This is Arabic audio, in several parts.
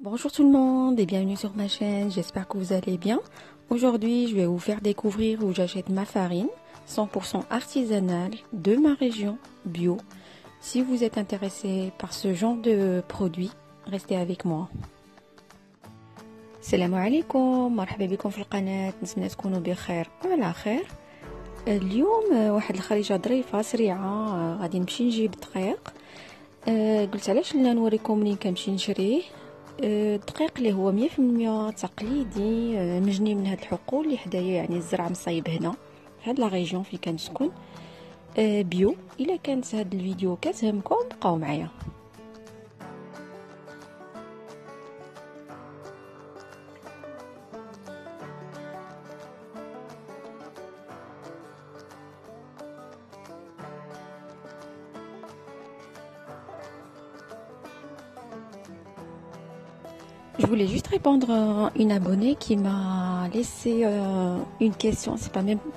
Bonjour tout le monde et bienvenue sur ma chaîne, j'espère que vous allez bien. Aujourd'hui, je vais vous faire découvrir où j'achète ma farine, 100% artisanale, de ma région, bio. Si vous êtes intéressé par ce genre de produit, restez avec moi. السلام عليكم، مرحبا بكم في القناة، نتمنى تكونوا بخير وعلى خير. اليوم واحد الخريجة ظريفة سريعة، غادي نمشي نجيب دقيق. قلت علاش لا نوريكم منين كنمشي نشريه. الدقيق اللي هو 100% تقليدي، مجني من هاد الحقول اللي حدايا، يعني الزرع مصايب هنا في هاد لا ريجيون فين كنسكن، بيو. الا كانت هاد الفيديو كتهمكم بقاو معايا. Je voulais juste répondre à une abonnée qui m'a laissé une question.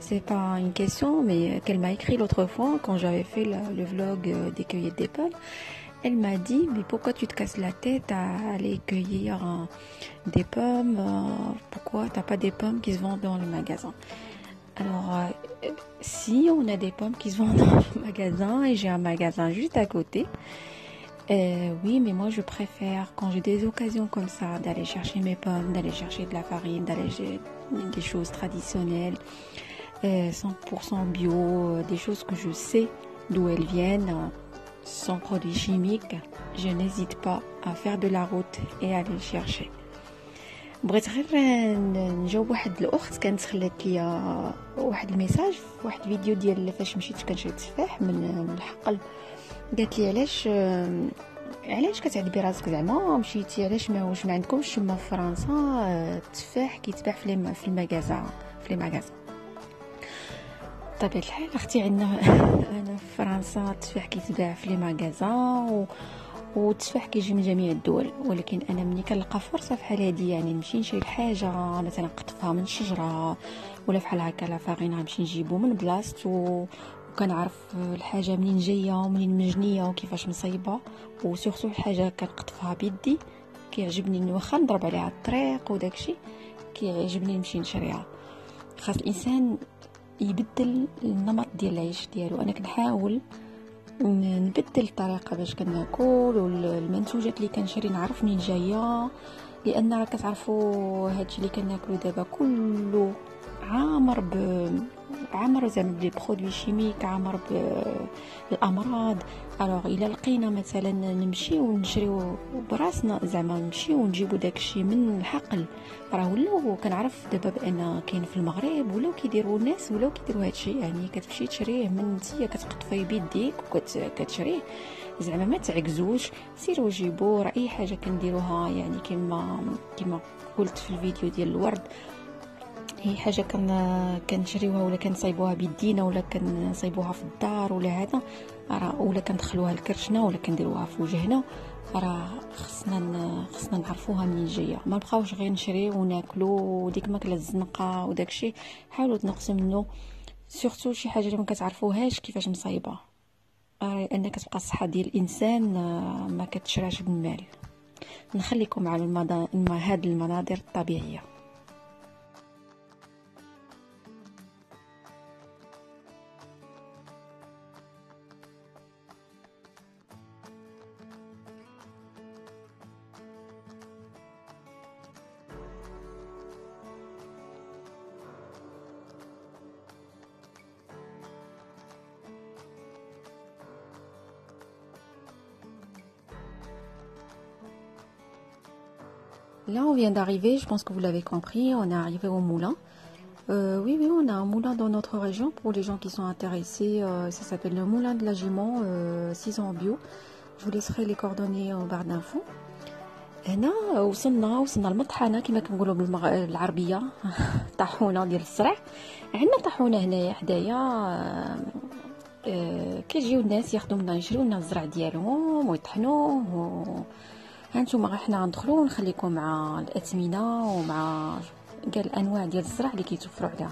C'est pas une question, mais qu'elle m'a écrit l'autre fois quand j'avais fait le vlog des cueillettes des pommes. Elle m'a dit, mais pourquoi tu te casses la tête à aller cueillir des pommes, pourquoi t'as pas des pommes qui se vendent dans le magasin? Alors, si on a des pommes qui se vendent dans le magasin, et j'ai un magasin juste à côté, oui, mais moi je préfère, quand j'ai des occasions comme ça, d'aller chercher mes pommes, d'aller chercher de la farine, d'aller chercher des choses traditionnelles, 100% bio, des choses que je sais d'où elles viennent, sans produits chimiques. Je n'hésite pas à faire de la route et à aller chercher. بغيت غير نجاوب واحد الاخت كانت خلات لي واحد الميساج في واحد الفيديو ديال فاش مشيت كنشري تفاح من الحقل. قالت لي علاش كتعذبي راسك، زعما مشيتي علاش ما عندكمش تما في فرنسا التفاح كيتباع في المغازا طبيعة الحال اختي، عندنا انا في فرنسا التفاح كيتباع في لي مغازا والتفاح كيجي من جميع الدول، ولكن انا ملي كنلقى فرصه بحال هادي، يعني نمشي نشري الحاجه مثلا قطفها من شجره ولا بحال هكا لا فارين، غنمشي نجيبو من بلاصتو وكنعرف الحاجه منين جايه ومنين مجنيه وكيفاش مصايبه، وسورتو الحاجه كنقطفها بيدي كيعجبني، واخا نضرب عليها الطريق وداكشي كيعجبني نمشي نشريها. خاص الانسان يبدل النمط ديال العيش ديالو. انا كنحاول نبدل الطريقه باش كناكل، والمنتوجات اللي كنشري نعرف منين جايه، لان راه كتعرفوا هادشي اللي كناكلو دابا كله عامر زعما بلي برودوي شيميك، عامر بالامراض. الوغ الا لقينا مثلا نمشيو ونشريو براسنا، زعما نمشيو ونجيبو داكشي من الحقل، راه ولاو كنعرف دابا بان كاين في المغرب ولاو كيديروا الناس، ولاو كيديروا هادشي، يعني كتمشي تشريه من نتيا كتقطفيه بيديك وكتشريه، زعما ما تعكزوش، سيروا جيبوا. راه اي حاجه كنديروها يعني كما قلت في الفيديو ديال الورد، هي حاجه كنشريوها ولا كنصايبوها بيدينا ولا كنصايبوها في الدار ولا هذا، راه ولا كندخلوها الكرشنه ولا كنديروها في وجهنا، راه خصنا نعرفوها منين جايه. ما نبقاوش غير نشريو وناكلو ديك ماكله الزنقه وداكشي. حاولوا تنقصوا منه، سورتو شي حاجه اللي ما كتعرفوهاش كيفاش مصايبه، لان كتبقى الصحه ديال الانسان ما كتشراش بالمال. نخليكم على هاد المناظر الطبيعيه. Là, on vient d'arriver, je pense que vous l'avez compris, on est arrivé au moulin. Oui, on a un moulin dans notre région pour les gens qui sont intéressés. Ça s'appelle le moulin de la Gimont, 6 ans bio. Je vous laisserai les coordonnées en barre d'infos. هنا وصلنا المطحنه كما كنقولوا بالعربيه طاحونه ديال الصرع. عندنا طاحونه هنايا حدايا كيجيو الناس ياخذوا منا يشريو لنا الزرع ديالهم ويطحنوه هانتوما غير حنا غندخلو ونخليكم مع الاثمنه ومع كاع الانواع ديال الزرع اللي كيتوفروا عليها.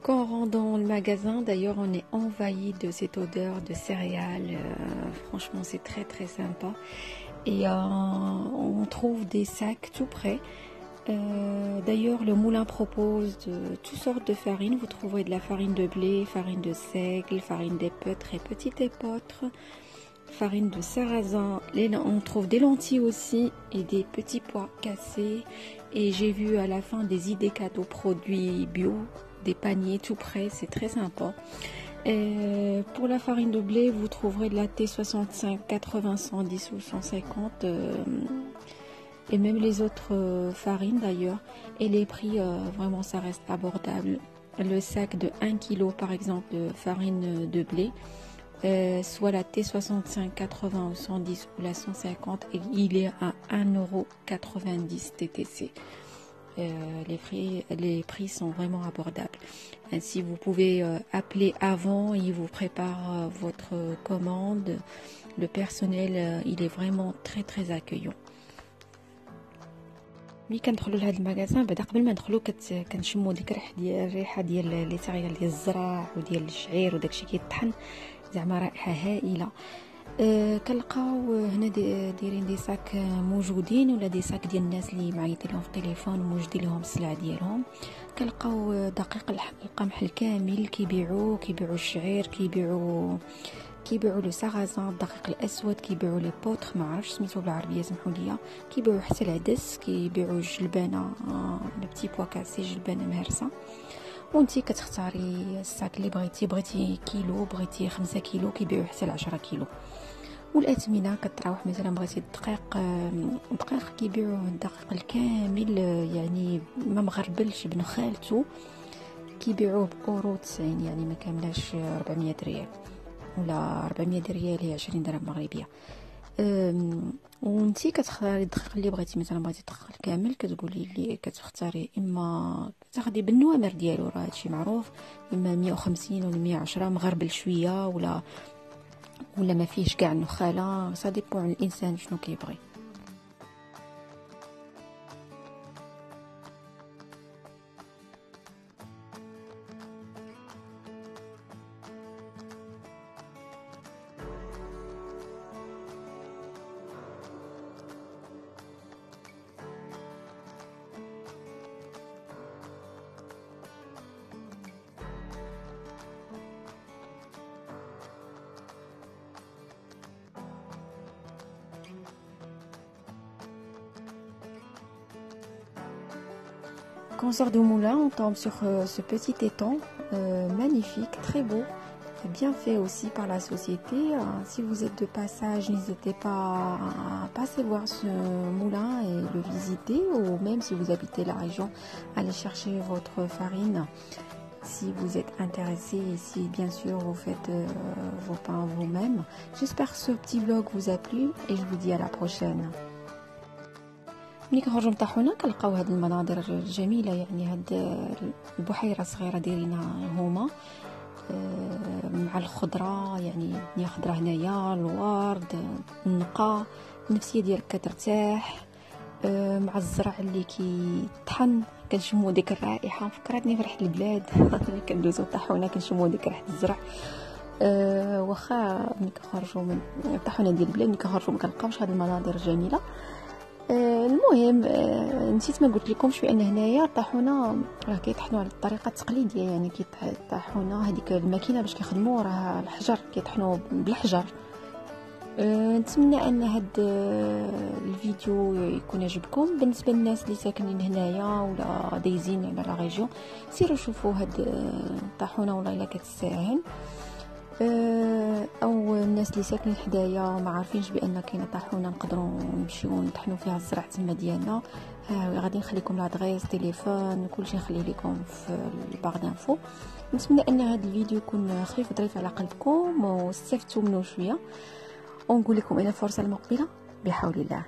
Quand on rentre dans le magasin, d'ailleurs, on est envahi de cette odeur de céréales. Franchement, c'est très très sympa. Et on trouve des sacs tout près. D'ailleurs, le moulin propose toutes sortes de farines. Vous trouverez de la farine de blé, farine de seigle, farine d'épeautre et petite épeautre, farine de sarrasin. On trouve des lentilles aussi et des petits pois cassés. Et j'ai vu à la fin des idées cadeaux produits bio, des paniers tout près, c'est très sympa. Et pour la farine de blé, vous trouverez de la T65, 80, 110 ou 150 et même les autres farines d'ailleurs. Et les prix, vraiment, ça reste abordable. Le sac de 1 kg par exemple de farine de blé, soit la T65, 80 ou 110 ou la 150, et il est à 1,90 € TTC. Les prix sont vraiment abordables. Ainsi, vous pouvez appeler avant, ils vous préparent votre commande. Le personnel, il est vraiment très très accueillant. ملي كندخلوا لهذا المغازان بعدا قبل ما ندخلوا كنشموا ديك الريحه ديال لي سيريال ديال الزرع وديال الشعير وداكشي كيطحن، زعما رائحه هائله. كنلقاو هنا دايرين دي ساك موجودين ولا دي ساك ديال الناس اللي معيطين لهم في التليفون وموجدين لهم السلعه ديالهم. كنلقاو دقيق القمح الكامل كيبيعوا الشعير، كيبيعوا لو ساغازان، الدقيق الاسود، كيبيعوا لي بوطخ، ما عرفتش سميتو بالعربيه سمحوا لي، كيبيعوا حتى العدس، كيبيعوا الجلبانه لي بتي بوا كاسي، جلبانه مهرسه. وانتي كتختاري الساك اللي بغيتي كيلو، بغيتي 5 كيلو، كيبيعوا حتى 10 كيلو. والاثمنه كتراوح مثلا بغيتي الدقيق كيبيعوا الدقيق الكامل، يعني ما مغربلش بن خالته، كيبيعوه بأورو 90، يعني ما كاملاش 400 ريال ولا 400 ريال هي 20 درهم مغربيه. وانتي كتختاري الدقيق اللي بغيتي، مثلا بغيتي الدقيق الكامل كتقولي لي كتختاري اما تاخدي بالنوامر ديالو، راه هادشي معروف، اما 150 ولا 110 مغربل شويه ولا ما فيهش كاع النخاله، سا ديبون على الانسان شنو كيبغي. Quand on sort du moulin, on tombe sur ce petit étang magnifique, très beau, bien fait aussi par la société. Si vous êtes de passage, n'hésitez pas à passer voir ce moulin et le visiter, ou même si vous habitez la région, allez chercher votre farine. Si vous êtes intéressé, et si bien sûr vous faites vos pains vous-même. J'espère que ce petit vlog vous a plu et je vous dis à la prochaine. ملي كنخرجوا من الطاحونه كنلقاو هاد المناظر الجميله، يعني هاد البحيره صغيره دايرينها هما مع الخضره، يعني الدنيا خضره هنايا، الورد، النقا، النفسيه ديالك كترتاح مع الزرع اللي كيطحن، كنشمو ديك الرائحه، فكرتني في ريحه البلاد ملي كندوزو الطاحونه كنشمو ديك ريحه الزرع. واخا ملي كنخرجوا من الطاحونه ديال البلاد ملي كنخرجوا ما كنلقاوش هاد المناظر الجميله. المهم نسيت ما قلت لكمش بان هنايا الطاحونه راه كيطحنوا على الطريقه التقليديه، يعني كيطحنوا هذيك الماكينه باش كيخدموا راه الحجر، كيطحنوا بالحجر. نتمنى ان هاد الفيديو يكون عجبكم. بالنسبه للناس اللي ساكنين هنايا ولا دايزين على لا ريجيون، سيروا شوفوا هاد الطاحونه والله الا كتستاهل. او الناس اللي ساكنين حدايا ما عارفينش بان كاينه طاحونه نقدروا نمشيو نطحنوا فيها الزرع تما ديالنا. غادي نخليكم لادغيس تليفون كلشي نخليه لكم في الباغ دانفو. نتمنى ان هذا الفيديو يكون خفيف وظريف على قلبكم واستفدتوا منه شويه، ونقول لكم الى الفرصه المقبله بحول الله.